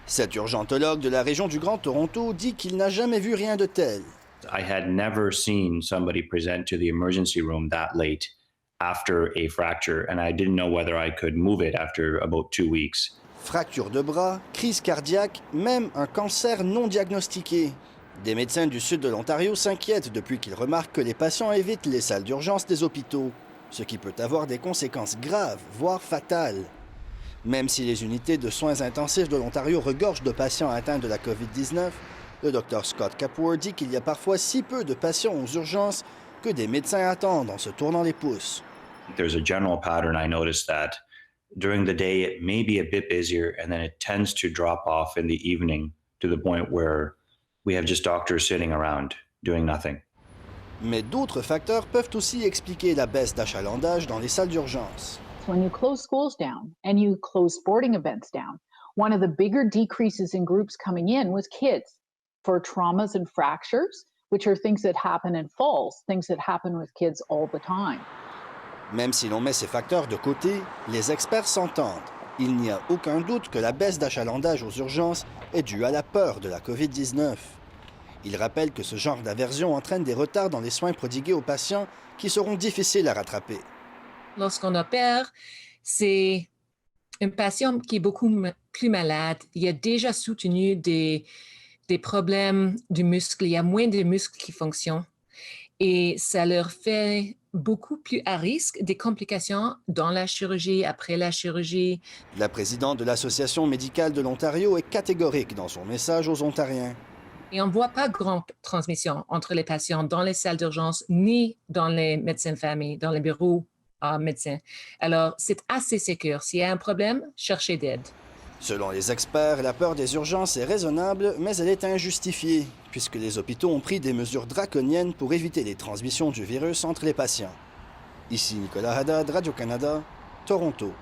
Cet urgentologue de la région du Grand Toronto dit qu'il n'a jamais vu rien de tel. I had never seen somebody present to the emergency room that late after a fracture, and I didn't know whether I could move it after about 2 weeks. Fracture de bras, crise cardiaque, même un cancer non diagnostiqué. Des médecins du sud de l'Ontario s'inquiètent depuis qu'ils remarquent que les patients évitent les salles d'urgence des hôpitaux, ce qui peut avoir des conséquences graves, voire fatales. Même si les unités de soins intensifs de l'Ontario regorgent de patients atteints de la COVID-19, le Dr Scott Kapoor dit qu'il y a parfois si peu de patients aux urgences que des médecins attendent en se tournant les pouces. There's a general pattern I noticed that during the day it may be a bit busier and then it tends to drop off in the evening to the point where we have just doctors sitting around doing nothing. Mais d'autres facteurs peuvent aussi expliquer la baisse d'achalandage dans les salles d'urgence. When you close schools down and you close sporting events down, one of the bigger decreases in groups coming in was kids for traumas and fractures, which are things that happen in falls, things that happen with kids all the time. Même si l'on met ces facteurs de côté, les experts s'entendent. Il n'y a aucun doute que la baisse d'achalandage aux urgences est due à la peur de la COVID-19. Ils rappellent que ce genre d'aversion entraîne des retards dans les soins prodigués aux patients qui seront difficiles à rattraper. Lorsqu'on opère, c'est un patient qui est beaucoup plus malade. Il a déjà soutenu des problèmes du muscle. Il y a moins de muscles qui fonctionnent. Et ça leur fait beaucoup plus à risque des complications dans la chirurgie, après la chirurgie. La présidente de l'Association médicale de l'Ontario est catégorique dans son message aux Ontariens. Et on ne voit pas grande transmission entre les patients dans les salles d'urgence ni dans les médecins de famille, dans les bureaux médecins. Alors, c'est assez sécure. S'il y a un problème, cherchez d'aide. Selon les experts, la peur des urgences est raisonnable, mais elle est injustifiée, puisque les hôpitaux ont pris des mesures draconiennes pour éviter les transmissions du virus entre les patients. Ici Nicolas Haddad, Radio-Canada, Toronto.